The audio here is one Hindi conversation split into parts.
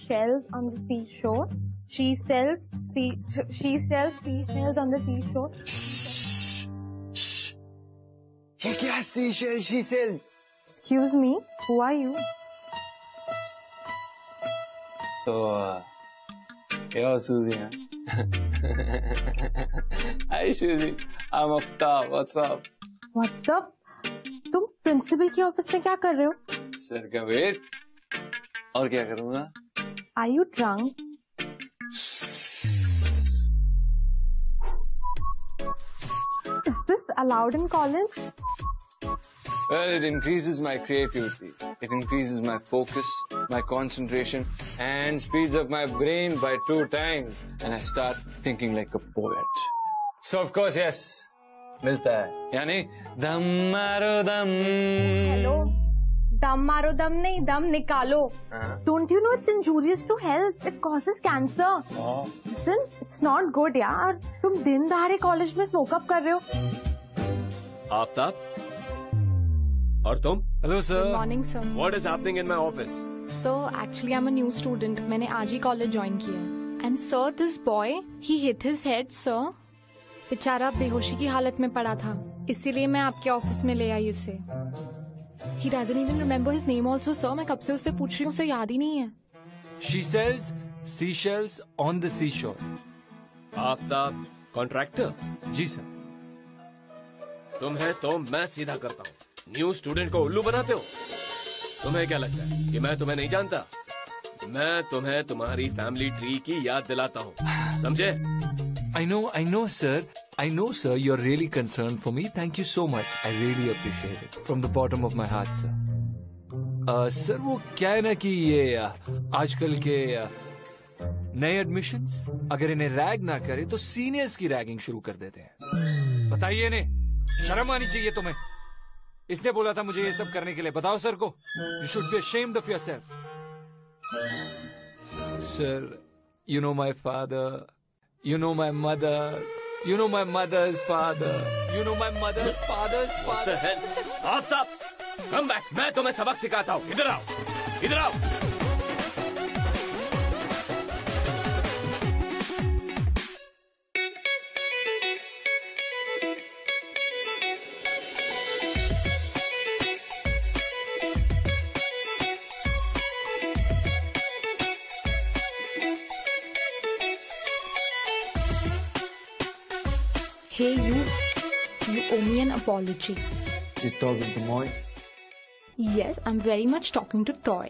seashells on the seashore. She sells seashells on the seashore. ये क्या seashell? She sell. Excuse me, who are you? So, yeah, Susie. Hi, Susie. I'm Aftab. What's up? मतलब तुम प्रिंसिपल के ऑफिस में क्या कर रहे हो? सर का वेट. और क्या करूँगा? Are you drunk? Is this allowed in college? Well, it increases my creativity. It increases my focus, my concentration, and speeds up my brain by 2 times. And I start thinking like a poet. So, of course, yes. मिलता है. यानी दम मारो दम. Hello. दम मारो दम नहीं, दम निकालो. Don't you know it's injurious to health? It causes cancer. Listen, it's not good यार. तुम दिन दहाड़े कॉलेज में स्मोकअप कर रहे हो. आफ्ताब. और तुम? Hello, sir. Good morning, sir. What is happening in my office? So, actually, I'm a new student. मैंने आज ही कॉलेज ज्वाइन किया है. And sir, this boy, he hit his head, sir. बेचारा बेहोशी की हालत में पड़ा था. इसीलिए मैं आपके ऑफिस में ले आई इसे. He doesn't even remember his name also, sir. मैं कब से उससे पूछ रही हूँ, उसे याद ही नहीं है. She sells seashells on the seashore. Aftab contractor. जी सर. तुम है तो मैं सीधा करता हूँ. न्यू स्टूडेंट को उल्लू बनाते हो. तुम्हें क्या लगता है कि मैं तुम्हें नहीं जानता? मैं तुम्हें तुम्हारी फैमिली ट्री की याद दिलाता हूँ. समझे? I know, sir. I know, sir. You're really concerned for me. Thank you so much. I really appreciate it from the bottom of my heart, sir. Sir वो क्या है ना कि ये आजकल के नए एडमिशंस अगर इन्हें रैग ना करे तो सीनियर्स की रैगिंग शुरू कर देते हैं. बताइए इन्हें शर्म आनी चाहिए तुम्हें. इसने बोला था मुझे ये सब करने के लिए. बताओ सर को. You should be ashamed of yourself. Sir, you know my father. You know my mother. You know my mother's father. You know my mother's father's father. What the hell? Aftab, come back. मैं तुम्हें सबक सिखाता हूँ. इधर आओ. इधर आओ. Hey, you owe me an apology. You talking to Moy? Yes, I'm very much talking to Toy.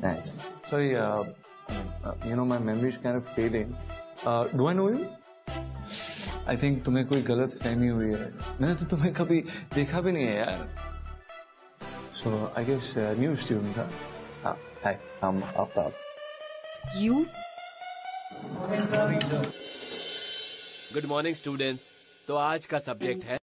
Nice. Sorry, you know my memory is kind of fading. Do I know you? I think तुम्हें कोई गलत फहमी हुई है. मैंने तो तुम्हें कभी देखा भी नहीं है यार. So I guess new student. Hi, I'm Aftab. You? Good morning students. तो आज का सब्जेक्ट है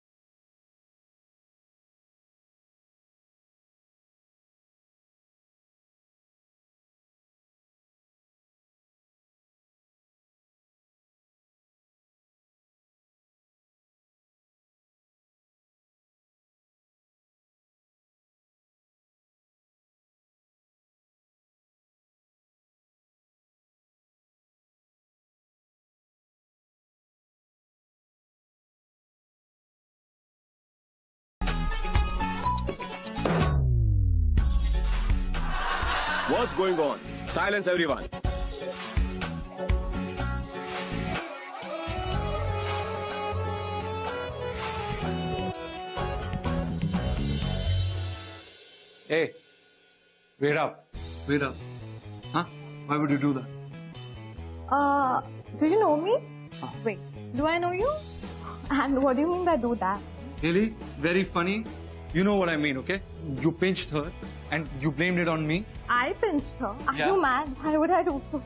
What's going on? Silence everyone. Hey, wait up. Wait up. Huh? Why would you do that? Do you know me? Wait, do I know you? And what do you mean by do that? Really? Very funny. You know what I mean, okay? You pinched her and you blamed it on me. I pinched her. Are Yeah. you mad? Why would I do so?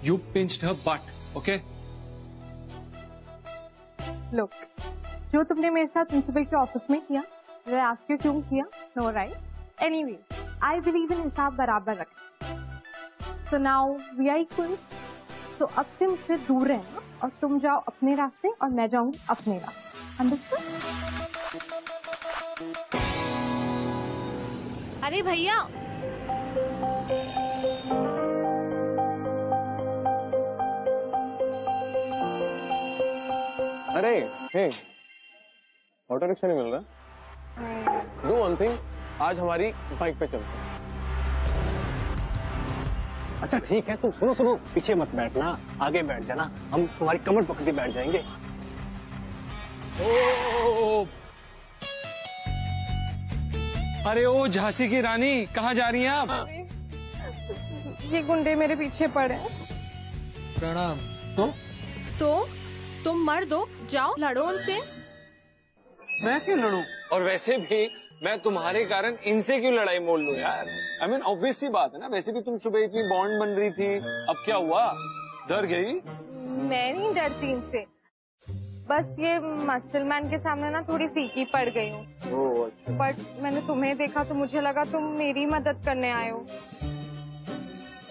You pinched her butt, okay? Look, जो तुमने मेरे साथ प्रिंसिपल के ऑफिस में किया, मैं आस्क यू क्यों किया? No, right? Anyway, I believe in हिसाब बराबर रखना. So now we are equal. तो अब से मुझसे दूर रहना और तुम जाओ अपने रास्ते और मैं जाऊंगी अपने रास्ते. Understood? अरे भैया, अरे हे, ऑटो रिक्शा नहीं मिल रहा? डू वन थिंग, आज हमारी बाइक पे चलते हैं। अच्छा ठीक है, तुम सुनो, पीछे मत बैठना, आगे बैठ जाना, हम तुम्हारी कमर पकड़ के बैठ जाएंगे। ओ, अरे ओ झांसी की रानी, कहाँ जा रही हैं आप? ये गुंडे मेरे पीछे पड़े हैं। प्रणाम। तो तुम मर्द हो, जाओ लड़ो उनसे। मैं क्यों लड़ूं? और वैसे भी मैं तुम्हारे कारण इनसे क्यों लड़ाई मोल लूं यार? I mean, ऑब्वियस सी बात है ना। वैसे भी तुम सुबह इतनी बॉन्ड बन रही थी, अब क्या हुआ? डर गई? मैं नहीं डरती इनसे, बस ये मसलमैन के सामने ना थोड़ी फीकी पड़ गई हूँ। अच्छा। बट मैंने तुम्हें देखा तो मुझे लगा तुम मेरी मदद करने आए हो।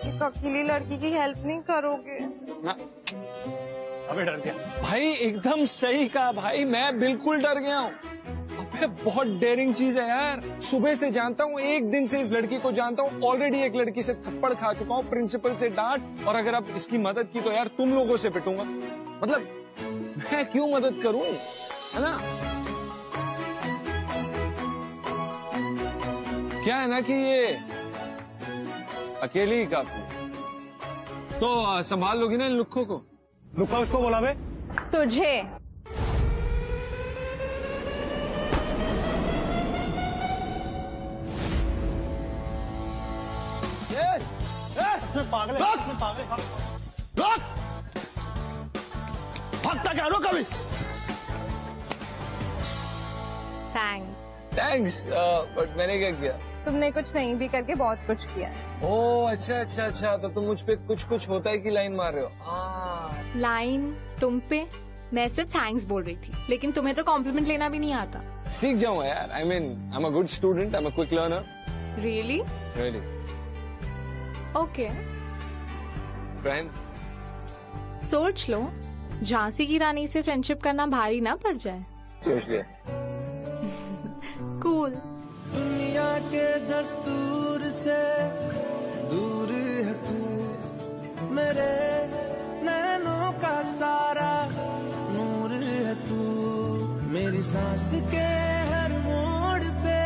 एक अकेली लड़की की हेल्प नहीं करोगे? ना। अबे डर गया भाई, एकदम सही कहा भाई, मैं बिल्कुल डर गया हूँ। अबे बहुत डेयरिंग चीज है यार। सुबह से जानता हूँ, एक दिन से इस लड़की को जानता हूँ, ऑलरेडी एक लड़की से थप्पड़ खा चुका हूँ, प्रिंसिपल से डांट, और अगर अब इसकी मदद की तो यार तुम लोगों से पिटूंगा। मतलब मैं क्यों मदद करूं, है ना? क्या है ना कि ये अकेली ही काफी। तो संभाल लोगी ना इन लुक्कों को? लुक्का उसको बोला बे? तुझे। पागल है, पागल है। भागता क्या रो कभी? थैंक्स, बट मैंने क्या किया? तुमने कुछ नहीं भी करके बहुत कुछ किया है। ओह अच्छा, तो तुम मुझ पे कुछ होता है कि लाइन मार रहे हो? लाइन तुम पे? मैं सिर्फ थैंक्स बोल रही थी, लेकिन तुम्हें तो कॉम्प्लीमेंट लेना भी नहीं आता। सीख जाऊंगा यार। I mean, I'm a good student, I'm a quick learner. Really? Really. Okay. Friends. सोच लो, झांसी की रानी से फ्रेंडशिप करना भारी ना पड़ जाए। सोच लिया। कूल। दुनिया के दस्तूर से दूर है तू, मेरे नैनों का सारा नूर है तू, मेरी सांस के हर मोड़ पे,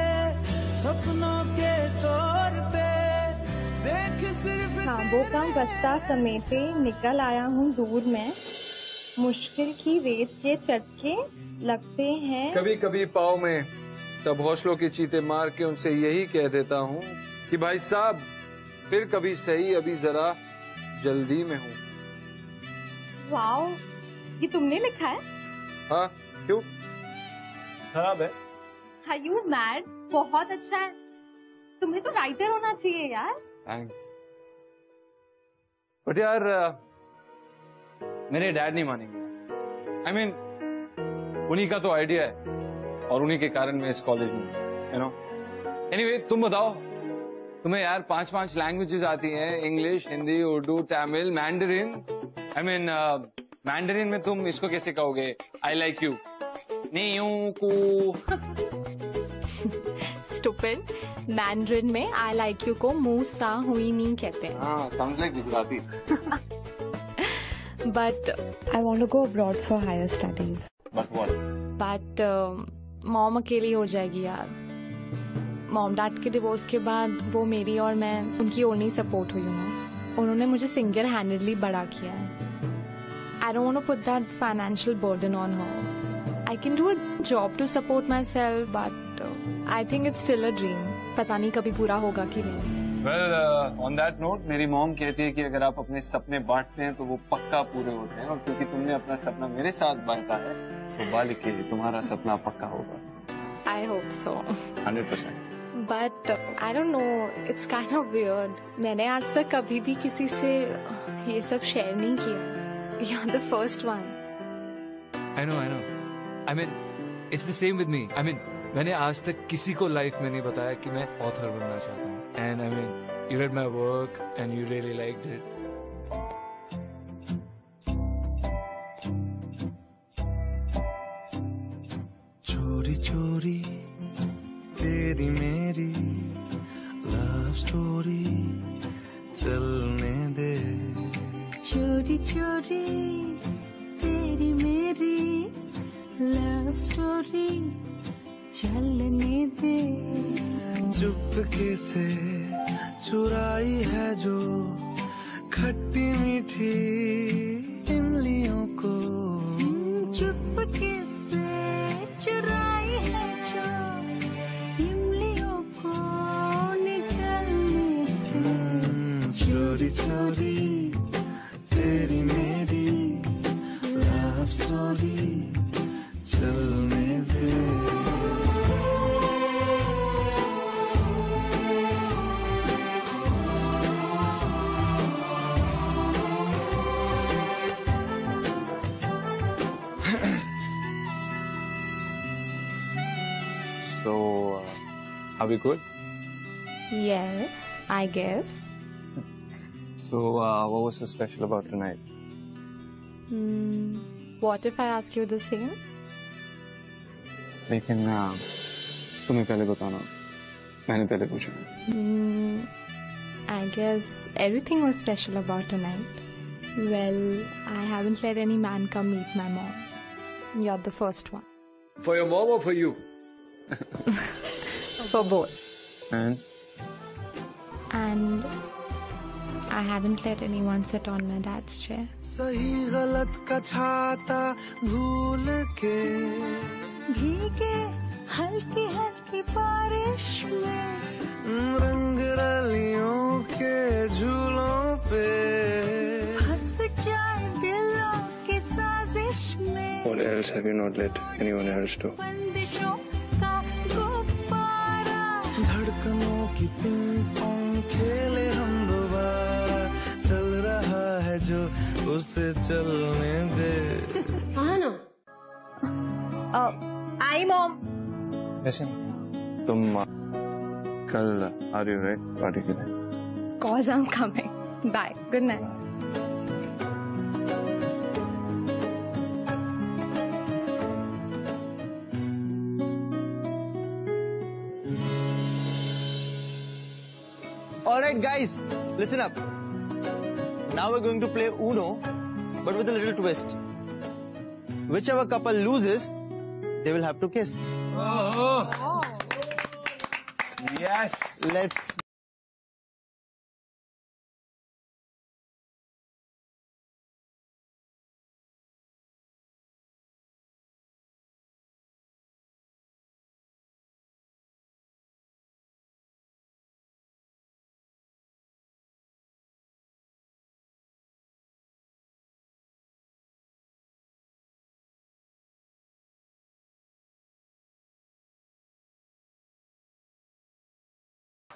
सपनों के छोर पे देख सिर्फ। खाबों का बस्ता समेटे निकल आया हूँ दूर में, मुश्किल की रेत के चटके लगते हैं। कभी कभी पाँव में तब हौसलों के चीते मार के उनसे यही कह देता हूँ कि भाई साहब फिर कभी सही, अभी जरा जल्दी में हूँ। वाओ, ये तुमने लिखा है? हाँ, क्यों? खराब है। Are you mad? बहुत अच्छा है। तुम्हें तो राइटर होना चाहिए यार। थैंक्स। बट यार मेरे डैड नहीं मानेंगे। I mean, उन्हीं का तो आइडिया है और उन्हीं के कारण मैं इस कॉलेज में, यू नो। एनीवे, तुम बताओ, तुम्हें यार 5 लैंग्वेजेस आती हैं, English, Hindi, Urdu, Tamil, Mandarin. I mean Mandarin में तुम इसको कैसे कहोगे? I like you. नहीं को स्टूपिड। मैंड्रिन में आई लाइक यू को मुंह सा हुई नहीं कहते हैं। हाँ, sound like Gujarati. But I want to go abroad for higher studies. But mom अकेली हो जाएगी यार। मॉम डैड के डिवोर्स के बाद वो मेरी और मैं उनकी ओर नहीं सपोर्ट हुई हूँ। उन्होंने मुझे सिंगल हैंडेडली बड़ा किया है। I don't want to put that financial burden on her. I can do a job to support myself, but I think it's still a dream. पता नहीं कभी पूरा होगा कि नहीं। वेल, ऑन दैट नोट, मेरी मॉम कहती है कि अगर आप अपने सपने बांटते हैं तो वो पक्का पूरे होते हैं, और क्योंकि तुमने अपना सपना मेरे साथ बांटा है, सो बालिके तुम्हारा सपना पक्का होगा। I hope so. 100%. But I don't know, it's kind of weird. मैंने आज तक कभी भी किसी से ये सब शेयर नहीं किया। You're the first one. I know. I mean, it's the same with me. I mean, मैंने आज तक किसी को लाइफ में नहीं बताया कि मैं ऑथर बनना चाहता हूँ। And I mean, you read my work and you really liked it. चोरी चोरी तेरी मेरी लव स्टोरी चलने दे, चोरी चोरी तेरी मेरी स्टोरी चलने दे, चुपके से चुराई है जो खट्टी मीठी इमलियों को, चुपके से चुराई है जो इमलियों को निकलने दे, चोरी चोरी तेरी मेरी लव स्टोरी चलने दे। So, are we good? Yes, I guess. So, what was so special about tonight? What if I ask you the same? लेकिन तुम्हें पहले बताना, मैंने पहले पूछा। I guess everything was special about tonight. Well, I haven't let any man come meet my mom. You're the first one. For your mom or for you? For both. And And I haven't let anyone sit on my dad's chair. सही गलत का छाता भूल के भीगे हल्की हल्की बारिश में, रंग रलियों के झूलों पे फंस जाए दिलों की साजिश में। what else have you not let anyone else do? बंदिशों का गुब्बारा, धड़कनों की पिंग पोंग खेले हम दोबारा, चल रहा है जो उसे चलने दे। आना आई मॉम। Listen, तुम कल आ रही हो राइट पार्टी के लिए? Cause I'm coming. Bye. Good night. Alright guys, listen up. Now we're going to play Uno, but with a little twist. Whichever couple loses, they will have to kiss. Yes. Let's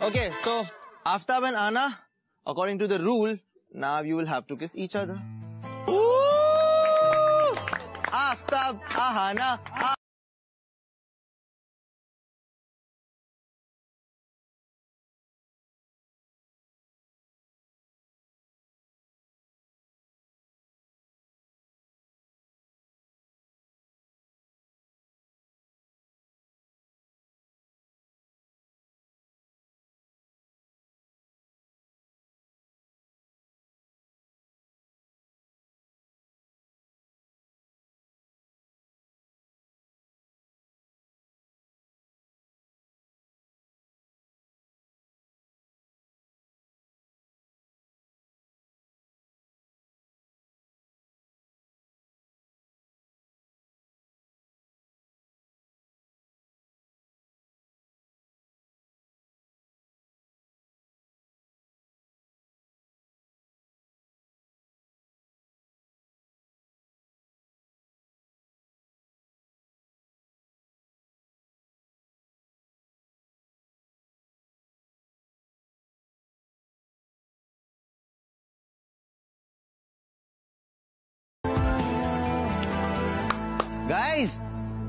Okay, so Aftab and Anna, according to the rule, now you will have to kiss each other. Aftab, Ahana,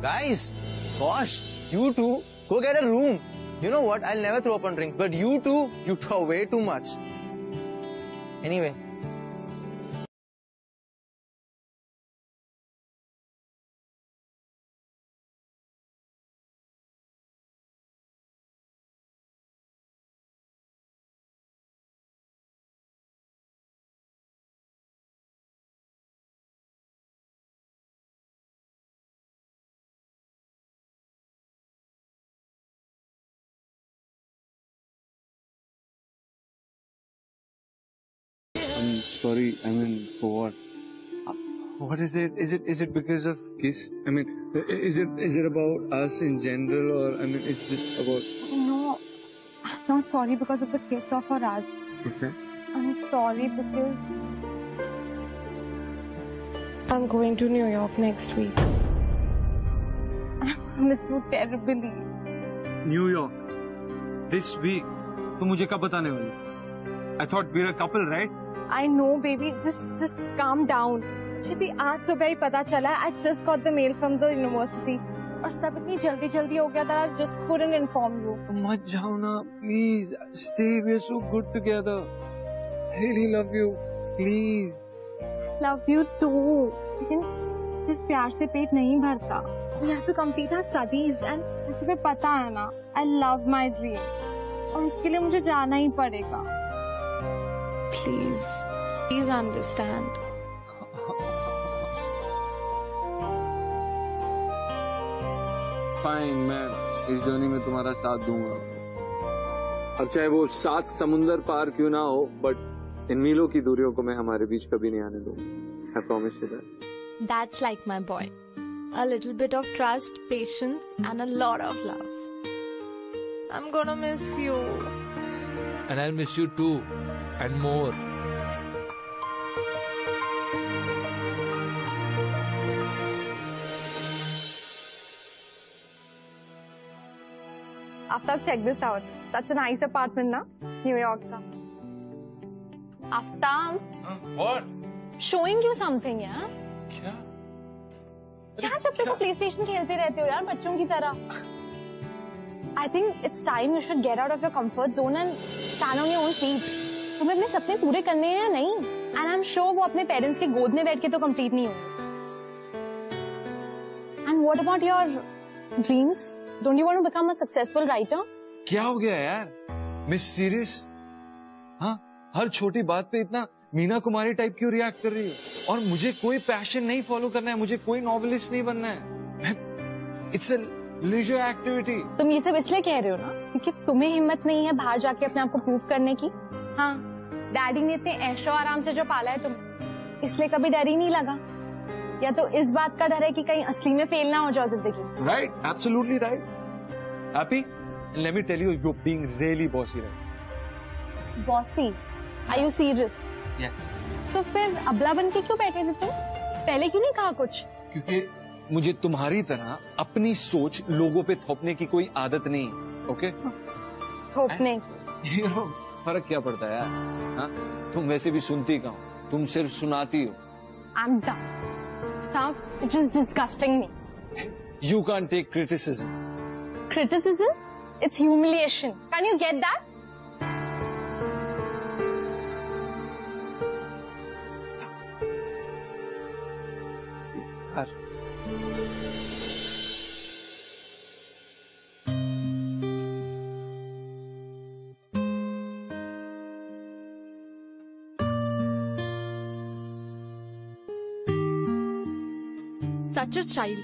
Guys, gosh, you two, go get a room. You know what, I'll never throw up on drinks, but you two, you talk way too much. Anyway, Sorry, I mean, for what? What is it? Is it because of Kiss? I mean, is it about us in general, or I mean, it's just about? No, I'm not sorry because of the kiss or for us. Okay. I'm sorry because I'm going to New York next week. I miss you terribly. New York. This week. तो मुझे कब बताने वाली? I thought we were a couple, right? I know, baby. Just calm down. Shivi, आज सुबह ही पता चला. I just got the mail from the university. और सब इतनी जल्दी हो गया था. I just couldn't inform you. मत जाओ ना, please. Stay. We're so good together. I really love you. Please. Love you too. लेकिन सिर्फ प्यार से पेट नहीं भरता. We have to complete our studies and तुम्हें पता है ना, I love my dream. और उसके लिए मुझे जाना ही पड़ेगा. Please understand. Fine, मैं इस जर्नी में तुम्हारा साथ दूंगा. अब चाहे वो 7 समुंदर पार क्यों ना हो, बट इन मीलों की दूरियों को मैं हमारे बीच कभी नहीं आने दूंगा. I promise you that. That's like my boy. A little bit of trust, patience, and a lot of love. I'm gonna miss you. And I'll miss you too. And more. Aftab, check this out. Such a nice apartment, na? New York ka. Aftab. What? Showing you something, yeah? क्या? क्या जब तक प्ले स्टेशन खेलते रहते हो यार बच्चों की तरह? I think it's time you should get out of your comfort zone and stand on your own feet. तुम्हें अपने सपने पूरे करने हैं या नहीं? And I'm sure वो अपने पेरेंट्स के गोद में बैठ के तो कंप्लीट नहीं होंगे. And what about your dreams? Don't you want to become a successful writer? क्या हो गया यार? Miss serious? हाँ, हर छोटी बात पे इतना मीना कुमारी टाइप क्यों रिएक्ट कर रही हो? और मुझे कोई पैशन नहीं फॉलो करना है, मुझे कोई नॉवेलिस्ट नहीं बनना है. It's a leisure activity. तुम ये सब इसलिए कह रहे हो ना क्योंकि तुम्हें हिम्मत नहीं है बाहर जाके अपने आप को प्रूव करने की. हाँ, डैडी ने इतने ऐशो आराम से जो पाला है तुम, इसलिए कभी डर ही नहीं लगा. या तो इस बात का डर है कि कहीं असली में फेल ना हो जाओ जिंदगी. Right, absolutely right. Happy, let me tell you, you are being really bossy right. Bossy? Are you serious? Yes. तो फिर अबला बन के क्यों बैठे थे तुम? पहले क्यों नहीं कहा कुछ? क्योंकि मुझे तुम्हारी तरह अपनी सोच लोगों पे थोपने की कोई आदत नहीं. ओके? थोपने? फर्क क्या पड़ता है यार? हाँ? तुम वैसे भी सुनती कहाँ हो, तुम सिर्फ सुनाती हो. I'm done. Stop. It's just disgusting me. You can't take criticism. Criticism? It's humiliation. Can you get that? Such a child.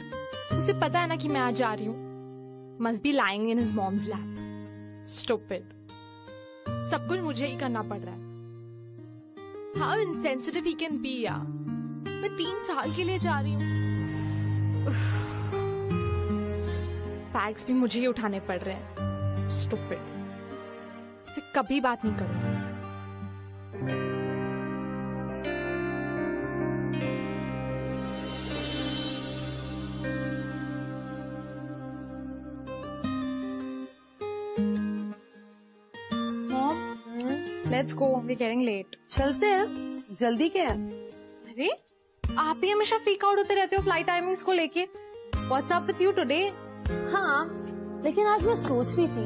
उसे पता है ना कि मैं आज जा रही हूँ. Must be lying in his mom's lap. Stupid. सब कुछ मुझे ही करना पड़ रहा है. How insensitive he can be यार. मैं 3 साल के लिए जा रही हूँ. बैग्स भी मुझे ही उठाने पड़ रहे हैं. Stupid. उससे कभी बात नहीं करूँगी. Let's go. We're getting late. चलते हैं. जल्दी क्या है? अरे, आप ही हमेशा फ्रीक आउट होते रहते हो फ्लाइट टाइमिंग्स को लेके. What's up with you today? हाँ, लेकिन आज मैं सोच रही थी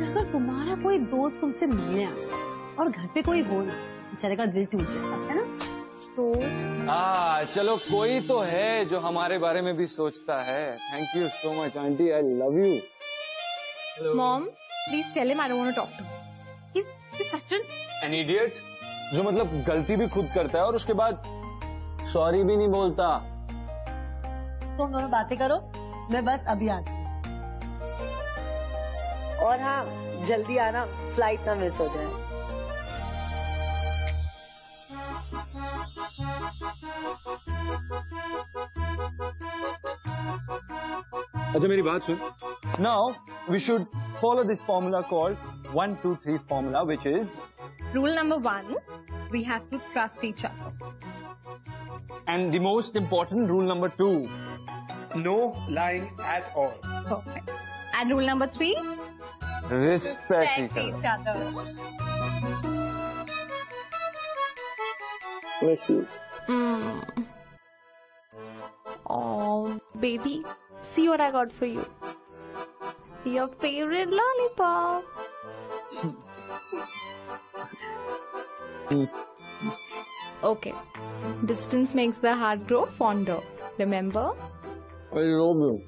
अगर तुम्हारा कोई दोस्त तुमसे मिलने आ जाए और घर पे कोई हो ना, बेचारे का दिल टूट जाएगा, है ना? दोस्त? चलो कोई तो है जो हमारे बारे में भी सोचता है. Thank you so much aunty, I love you. Mom, please tell him I don't want to talk to him. He's such an idiot. जो मतलब गलती भी खुद करता है और उसके बाद सॉरी भी नहीं बोलता. तुम दोनों बातें करो, मैं बस अभी आती हूँ. और हाँ, जल्दी आना, फ्लाइट ना मिस हो जाए. अच्छा मेरी बात सुन. Now we should follow this formula called 1, 2, 3 formula, which is Rule number 1, we have to trust each other. and the most important rule number 2, no lying at all. Perfect. And rule number 3, Respect respect each other. Oh, baby, see what I got for you. Your favorite lollipop. Okay. Distance makes the heart grow fonder. Remember? I love you.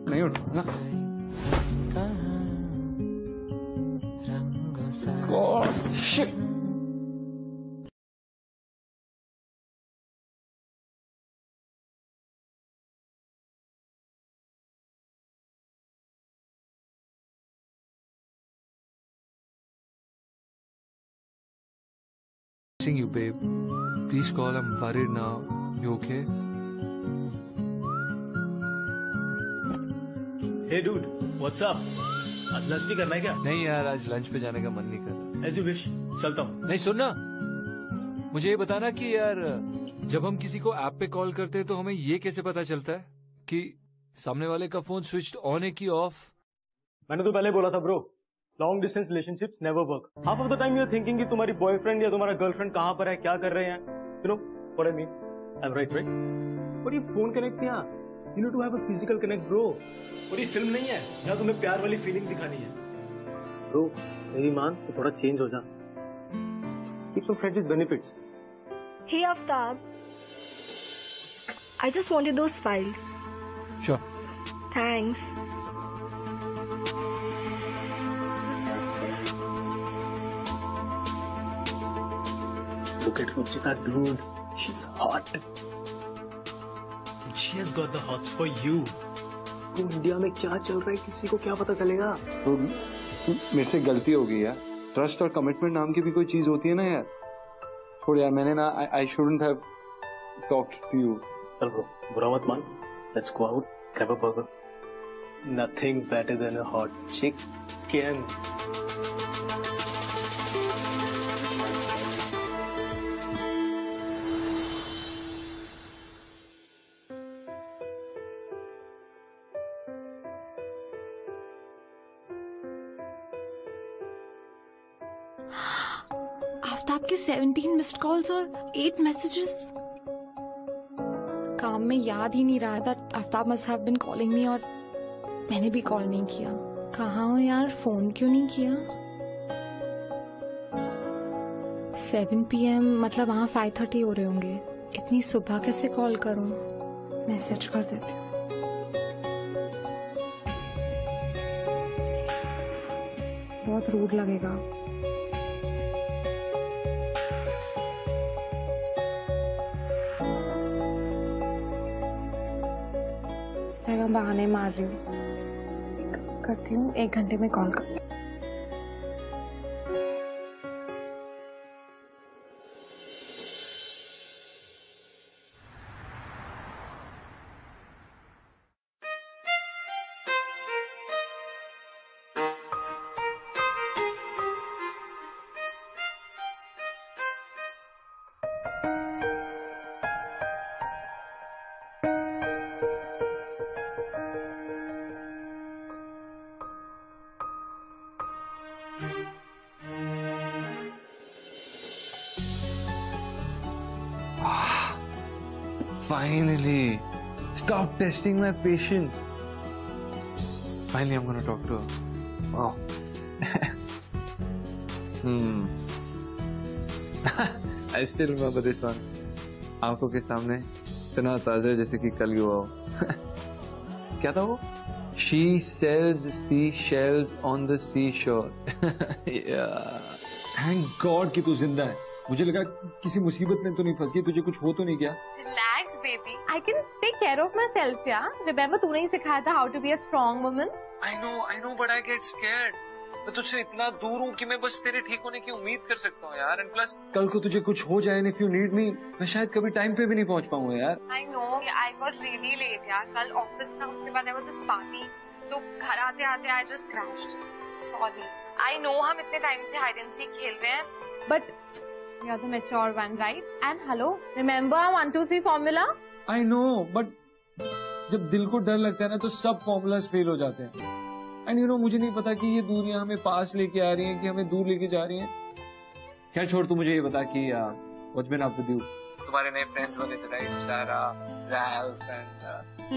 नहीं उठना. God, shit. Missing you, babe. Please call. I'm worried now. You okay? Hey dude, what's up? आज लंच नहीं करना है क्या? नहीं यार, आज लंच पे जाने का मन नहीं कर रहा. As you wish. चलता हूँ. नहीं सुनना, मुझे ये बताना कि यार जब हम किसी को ऐप पे कॉल करते हैं तो हमें ये कैसे पता चलता है कि सामने वाले का फोन स्विच्ड ऑन है कि ऑफ? मैंने तो पहले बोला था bro, long distance relationships never work. Half of the time you are thinking कि तुम्हारी बॉयफ्रेंड या तुम्हारा गर्लफ्रेंड कहाँ पर है, क्या कर रहे हैं. You know what I mean? I am right but ये फोन कनेक्ट किया. You need to have a physical connect bro. और ये फिल्म नहीं है जहाँ तुम्हें प्यार वाली फीलिंग दिखानी है. ब्रो मेरी मान तो थोड़ा चेंज हो जा. Keep some friends benefits. Hey Aftab, I just wanted those files. Sure. Thanks. Look at Ruchita, dude. She's hot. And she has got the hots for you. तो इंडिया में क्या चल रहा है किसी को क्या पता चलेगा? तो मेरे से गलती हो गई यार. ट्रस्ट और कमिटमेंट नाम की भी कोई चीज होती है ना यार. छोड़ यार, मैंने ना I shouldn't have talked to you. चल ब्रो, बुरा मत मान. Let's go out, grab a burger. Nothing better than a hot chicken. Aftab के 17 मिस्ड कॉल्स और 8 मैसेजेस. काम में याद ही नहीं रहा था. Aftab must have been calling me और मैंने भी कॉल नहीं किया. कहाँ हो यार, फोन क्यों नहीं किया? 7 PM मतलब वहाँ 5:30 हो रहे होंगे. इतनी सुबह कैसे कॉल करूँ? मैसेज कर देती हूँ. बहुत रूड लगेगा. मैं बहाने मार रही हूँ. करती हूँ, 1 घंटे में कॉल करती हूँ. Finally, stop testing my patience. Finally, I'm gonna talk to her. Wow. I still remember this one. आंखों के सामने इतना ताजा जैसे कि कल ही हुआ हो. क्या था वो? She sells seashells on the seashore. Yeah. Thank God कि तू जिंदा है. मुझे लगा किसी मुसीबत में तो नहीं फंस गई, तुझे कुछ हो तो नहीं गया? Relax, baby. I can take care of myself, yeah. Remember तूने ही सिखाया था how to be a strong woman. I know, but I get scared. मैं तुझसे इतना दूर हूँ कि मैं बस तेरे ठीक होने की उम्मीद कर सकता हूँ यार. And plus कल को तुझे कुछ हो जाए, if you need me, मैं शायद कभी टाइम पे भी नहीं पहुँच पाऊंगा यार. I know, I got really late यार. कल ऑफिस था, उसके बाद there was this party. तो घर आते आते I just crashed. Sorry. I know हम इतने टाइम से hide and seek खेल रहे हैं, but you're the mature one, right? And hello, remember 1, 2, 3 formula? I know, but जब दिल को डर लगता है ना तो सब फॉर्मूलाज फेल हो जाते हैं. एंड यू नो, मुझे नहीं पता कि ये दूरियां हमें पास लेके आ रही हैं कि हमें दूर लेके जा रही हैं. खैर छोड़, तू मुझे ये बता कि what's been up with you? तुम्हारे नए फ्रेंड्स बने थे right? Sara, Ralph and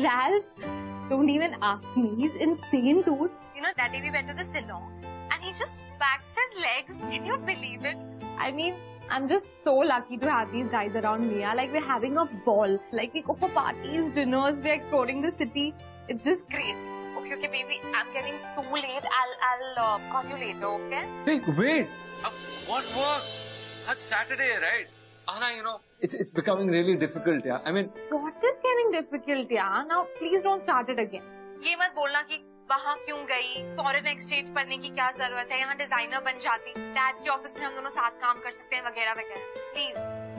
Ralph, don't even ask me. He's insane, dude. You know, that day we went to the salon and he just waxed his legs. Can you believe it? I mean, I'm just so lucky to have these guys around me. Yeah? Like we're having a ball. Like we go for parties, dinners, we're exploring the city. It's just crazy. Okay, baby. I'm getting too late. I'll call you later. Okay? Hey, wait. What work? That's Saturday, right? Anna, you know, it's becoming really difficult, yeah. I mean, what is getting difficult, yeah? Now, please don't start it again. ये मत बोलना कि वहाँ क्यों गई, फॉरेन एक्सचेंज पढ़ने की क्या जरूरत है, यहाँ डिजाइनर बन जाती, डैड के ऑफिस में हम दोनों साथ काम कर सकते हैं वगैरह वगैरह. प्लीज.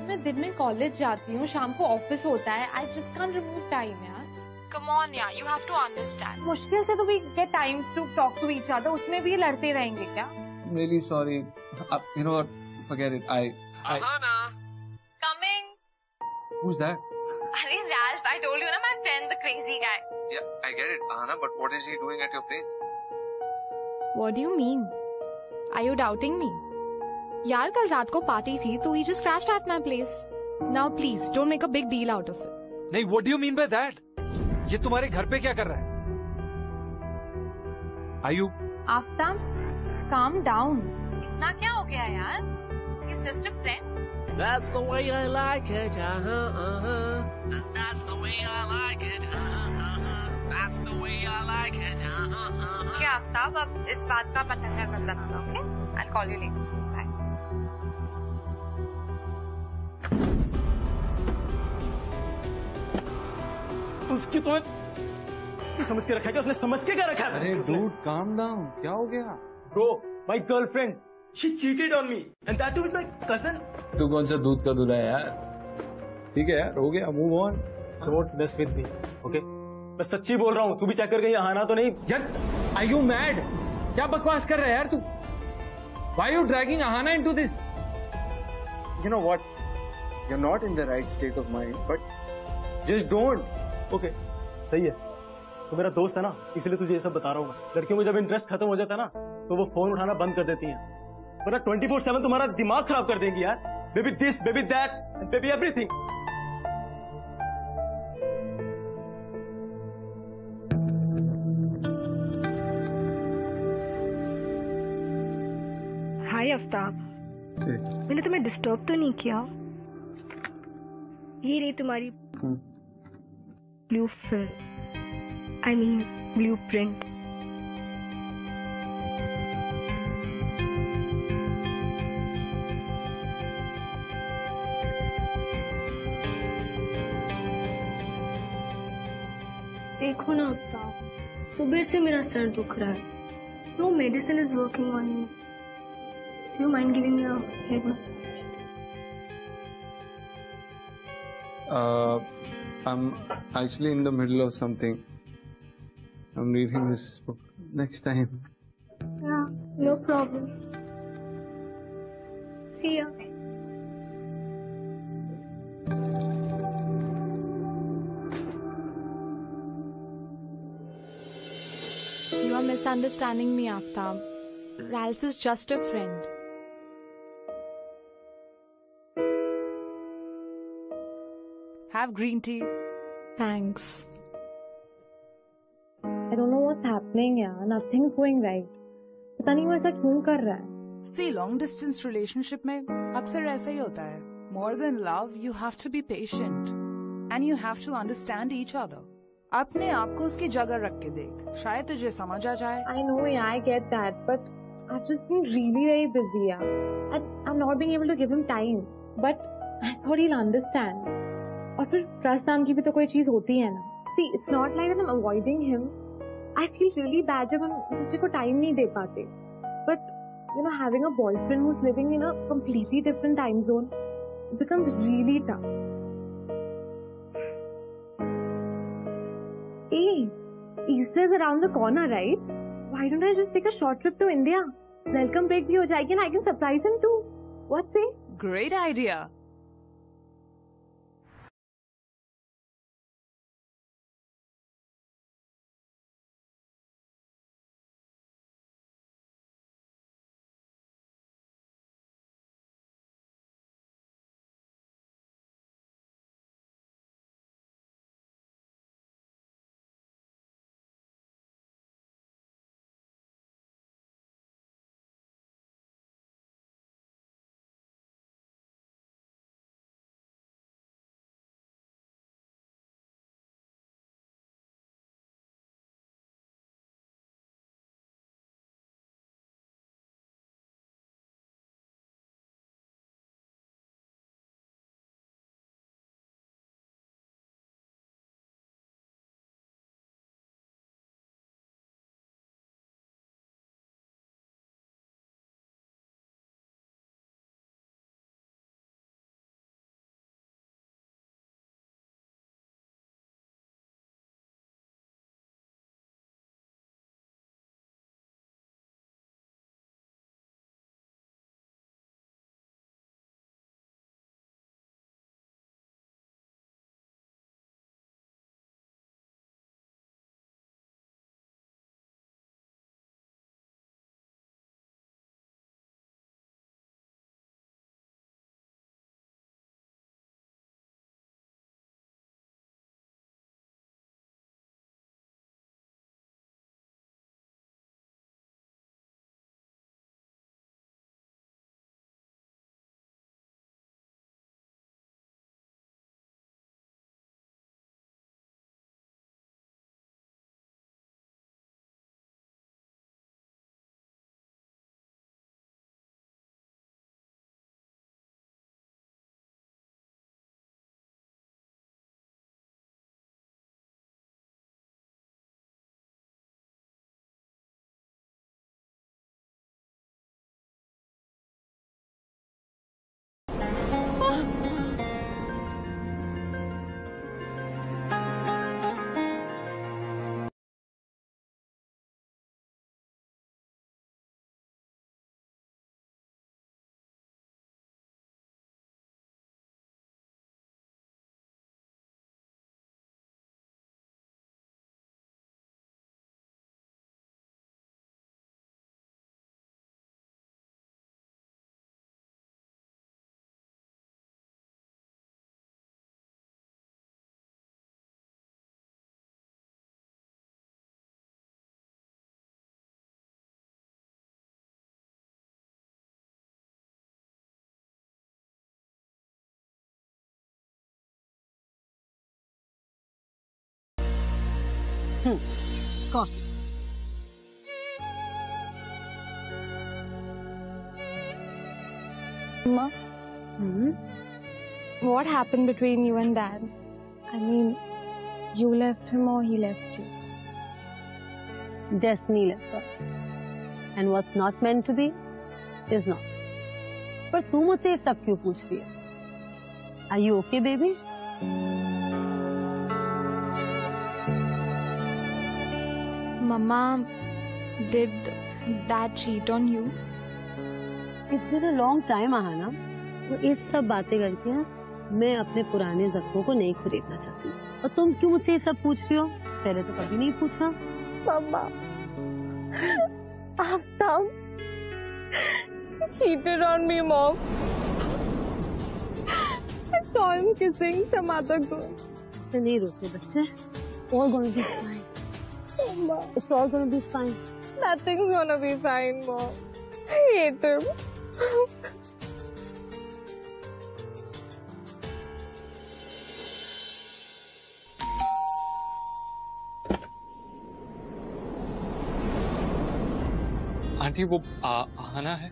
मैं दिन में कॉलेज जाती हूँ, शाम को ऑफिस होता है. I just can't remove time, यार. Come on, yeah, you have to understand. मुश्किल से तो we get time to talk to each other. उसमें भी लड़ते रहेंगे क्या? I'm really sorry. You know what? Forget it. Ahana. Coming. Who's that? अरे Ralph, I told you ना, my friend, the crazy guy. yeah, I get it, Anna, but what is he doing at your place? What do you mean? Are you doubting me? यार कल रात को पार्टी थी तो he just crashed at my place. Now please don't make a big deal out of it. नहीं, what do you mean by that? ये तुम्हारे घर पे क्या कर रहा है? Are you? Aftab, calm down. इतना क्या हो गया यार? He's just a friend. That's the way I like it, and that's the way I like it, that's the way I like it, Okay, Aftab, अब इस बात का पतंगर मत बनाना, okay? I'll call you later. Bye. उसकी तो समझ के रखा है क्या? उसने समझ के क्या रखा है? अरे dude, calm down. क्या हो गया? Bro, my girlfriend, she cheated on me, and that too with my cousin. तू कौन सा दूध का दूल्हा है यार? ठीक है यार, हो गया, move on. Don't mess with me, okay? मैं सच्ची बोल रहा हूँ. तू भी चेक कर कहीं आना तो नहीं. यार, are you mad? क्या बकवास कर रहा है यार तू? Why are you dragging Ahana into this? You know what? You're not in the right state of mind, but just don't. Okay, सही है. तो मेरा दोस्त है ना, इसलिए तुझे ये सब बता रहा हूँ. लड़कियों में जब इंटरेस्ट खत्म हो जाता है ना, तो वो फोन उठाना बंद कर देती हैं. वरना 24/7 तुम्हारा दिमाग खराब कर देंगी यार. Baby this, baby that, and baby everything. हाय आफ्ताब, मैंने तुम्हें डिस्टर्ब तो नहीं किया? ये रही तुम्हारी blue film, I mean blueprint. देखो ना आफ्ताब, सुबह से मेरा सर दुख रहा है. No medicine is working on me. Do you mind giving me a head massage? I'm actually in the middle of something. I'm reading this book. Next time. Yeah, no problem. See ya. You are misunderstanding me, Aftab. Ralph is just a friend. Have green tea. Thanks. I don't know what's happening यार. Nothing's going right. पता नहीं वो ऐसा क्यों कर रहा है. See, long distance relationship में अक्सर ऐसा ही होता है. More than love, you have to be patient. And you have to understand each other. अपने आप को उसकी जगह रख के देख. शायद तुझे समझ आ जाए. I know, yeah, I get that, but I've just been really very busy, yeah. And I'm not being able to give him time. But I thought he'll understand. और फिर trust नाम की भी तो कोई चीज होती है ना. See, it's not like that I'm avoiding him. I feel really bad जब हम दूसरे को time नहीं दे पाते. But you know, having a boyfriend who's living in a completely different time zone, it becomes really tough. Hey, Easter is around the corner, right? Why don't I just take a short trip to India? Welcome break भी हो जाएगी and I can surprise him too. What say? Great idea. Coffee. Ma, what happened between you and Dad? I mean, you left him or he left you? Destiny left us. And what's not meant to be is not. पर तू मुझसे ये सब क्यों पूछ रही है? Are you okay, baby? Mama, did Dad cheat on you? It's been a long time, Ahana. वो इस सब बातें करके ना मैं अपने पुराने जख्मों को नहीं खुरेदना चाहती. और तुम क्यों मुझसे ये सब पूछ रही हो? पहले तो कभी नहीं पूछा. Mama, Aftab cheated on me, Mom. saw him kissing some other girl. नहीं रोते बच्चे. All gonna be fine. Mama, it's all gonna be fine. Nothing's gonna be fine, Mom. I hate him. Aunty वो आना है.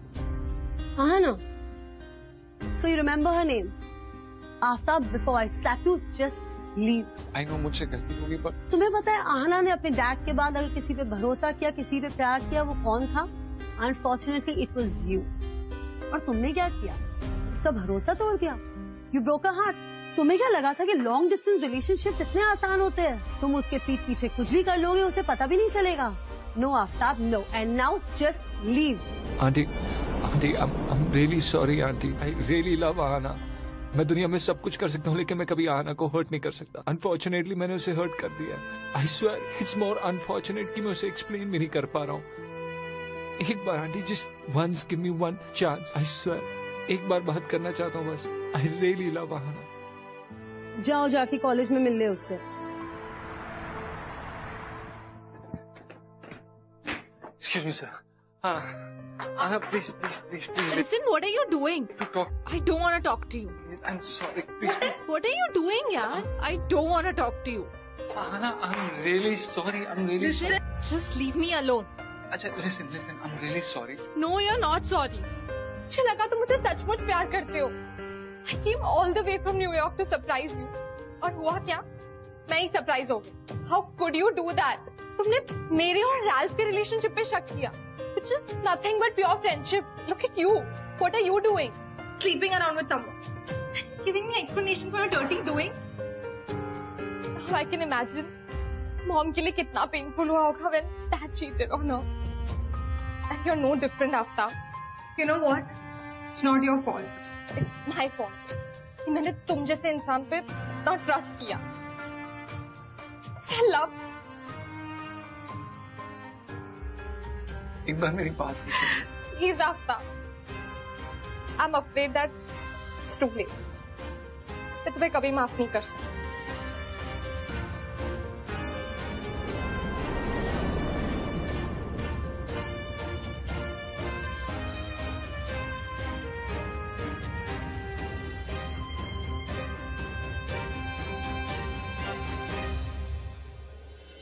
Ahana. So you remember her name? Aftab, before I slap you, just leave. I know मुझसे गलती होगी पर तुम्हें पता है आहना ने अपने डैड के बाद अगर किसी पे भरोसा किया, किसी पे प्यार किया, वो कौन था? Unfortunately, it was you. और तुमने क्या किया? उसका भरोसा तोड़ दिया. You broke her heart. तुम्हें क्या लगा था कि लॉन्ग डिस्टेंस रिलेशनशिप इतने आसान होते हैं? तुम उसके पीठ पीछे कुछ भी कर लोगे, उसे पता भी नहीं चलेगा. No, Aftab, no. And now just leave. Auntie, I'm really sorry, Auntie. I really love Ahana. मैं दुनिया में सब कुछ कर सकता हूँ, लेकिन मैं कभी आहना को हर्ट नहीं कर सकता. Unfortunately, मैंने उसे हर्ट कर दिया. I swear, it's more unfortunate कि मैं उसे एक्सप्लेन भी नहीं कर पा रहा हूँ. एक बार aunty, just once give me one chance. I swear, एक बार बात करना चाहता हूँ बस. I really love Ahana. जाओ जाके कॉलेज में मिल ले उससे. Excuse me, sir. Anna, please. Listen, what are you doing? To talk. I don't want to talk to you. I'm sorry. Please. What are you doing, yaar? I don't want to talk to you. Anna, I'm really sorry. I'm really sorry. Just leave me alone. अच्छा, listen. I'm really sorry. No, you're not sorry. मुझे लगा तुम मुझे सचमुच प्यार करते हो. I came all the way from New York to surprise you. और हुआ क्या? मैं ही सरप्राइज हो गई. How could you do that? तुमने मेरे और रैल्फ के रिलेशनशिप पे शक किया. Which is nothing but pure friendship. Look at you. What are you doing? Sleeping around with someone. Giving me explanation for your dirty doing. Oh, I can imagine. Mom के लिए कितना painful हुआ होगा when dad cheated on her. And you're no different after. You know what? It's not your fault. It's my fault. कि मैंने तुम जैसे इंसान पे इतना ट्रस्ट किया. Love. एक बार मेरी बात सुनो. He's after. I'm afraid that it's too late. मैं तुम्हें कभी माफ नहीं कर सकती.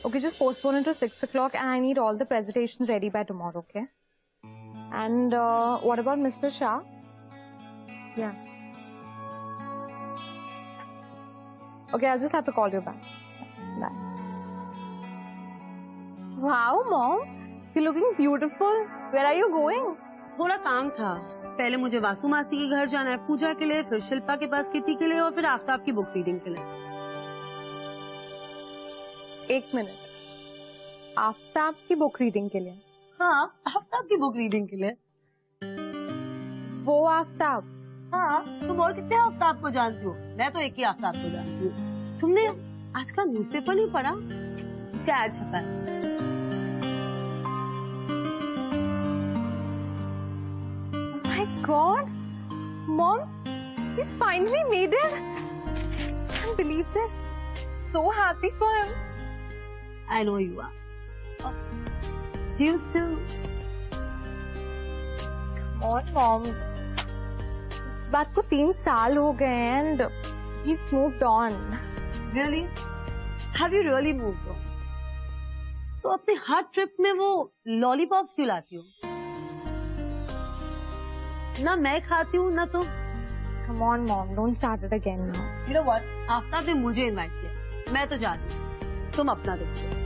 Okay, just postpone it to 6 o'clock and I need all the presentations ready by tomorrow, okay? And what about Mr. Shah? Yeah. Okay, I'll just have to call you back. Bye. Wow, Mom. You're looking beautiful. Where are you going? थोड़ा काम था. पहले मुझे वासु मासी के घर जाना है पूजा के लिए, फिर शिल्पा के पास किटी के लिए और फिर आफ्ताब की बुक रीडिंग के लिए. एक मिनट. आफ्ताब की बुक रीडिंग के लिए? हाँ, आफ्ताब की बुक रीडिंग के लिए. वो आफ्ताब? हाँ, तुम और कितने आफ्ताब को जानती हो? मैं तो एक ही आफ्ताब को जानती हूँ. तुमने आज का न्यूज़पेपर नहीं पढ़ा? उसका एड छपा है. My God, Mom, he's finally made it. I can't believe this. So happy for him. I know you are. Do you still? Come on, Mom. इस बात को 3 साल हो गए and you've moved on. Really? Have you really moved on? तो अपने हर ट्रिप में वो लॉलीपॉप्स क्यों लाती हो? ना मैं खाती हूँ ना तुम. Come on, Mom. Don't start it again now. You know what? Aftab ने मुझे इनवाइट किया. मैं तो जाती हूँ. तुम अपना देखो.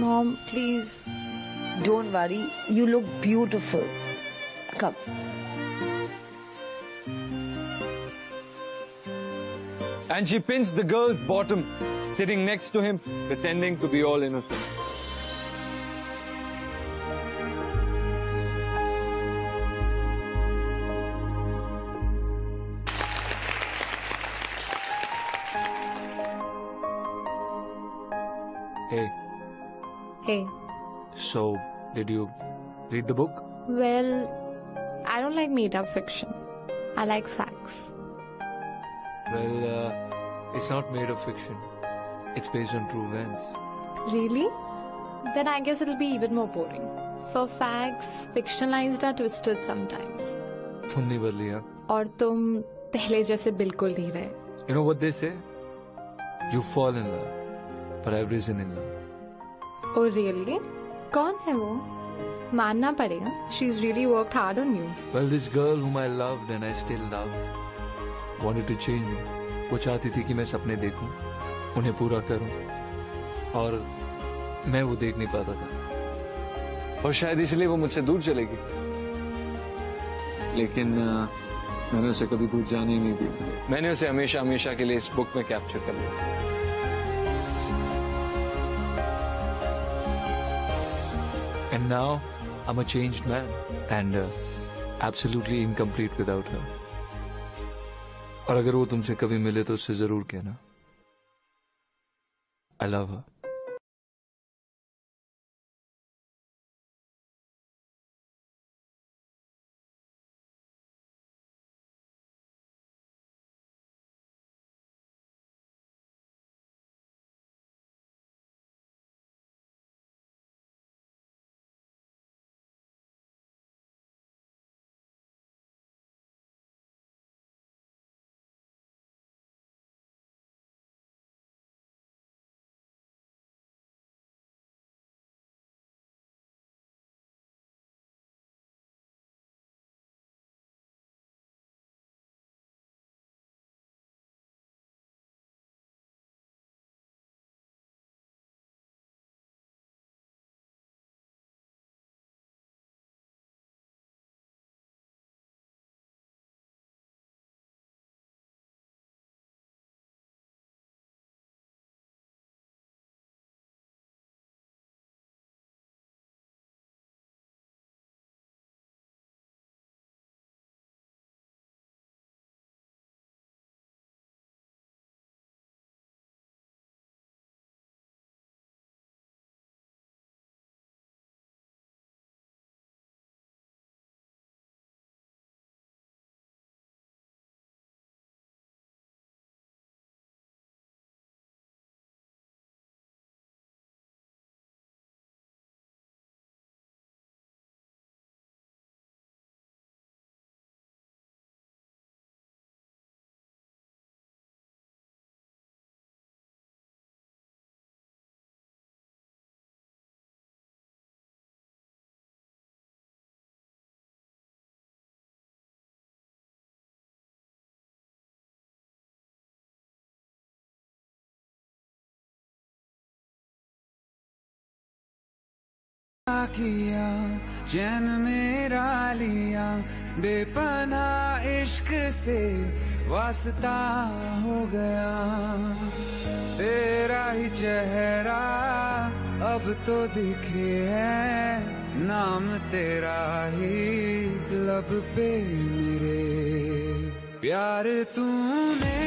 Mom, please. Don't worry. You look beautiful. Come. And she pinched the girl's bottom, sitting next to him, pretending to be all innocent. Hey. Hey. So, did you read the book? Well, I don't like made-up fiction. I like facts. Well, it's not made of fiction. It's based on true events. Really? Then I guess it'll be even more boring. For facts, fictionalized are twisted sometimes. तुम नहीं बदली हाँ? और तुम पहले जैसे बिल्कुल नहीं रहे. You know what they say? You fall in love, but I've risen in love. Oh really? कौन है वो? मानना पड़ेगा. She's really worked hard on you. Well, this girl whom I loved and I still love wanted to change me. वो चाहती थी कि मैं सपने देखूं, उन्हें पूरा करूं, और मैं वो देख नहीं पाता था. और शायद इसलिए वो मुझसे दूर चलेगी. लेकिन मैंने उसे कभी दूर जाने ही नहीं दी. मैंने उसे हमेशा हमेशा के लिए इस बुक में कैप्चर कर लिया. And now I'm a changed man and absolutely incomplete without her. और अगर वो तुमसे कभी मिले तो उससे जरूर कहना I love her. किया चैन मेरा लिया बेपनाह इश्क से वास्ता हो गया तेरा ही चेहरा अब तो दिखे है नाम तेरा ही लब पे मेरे प्यार तूने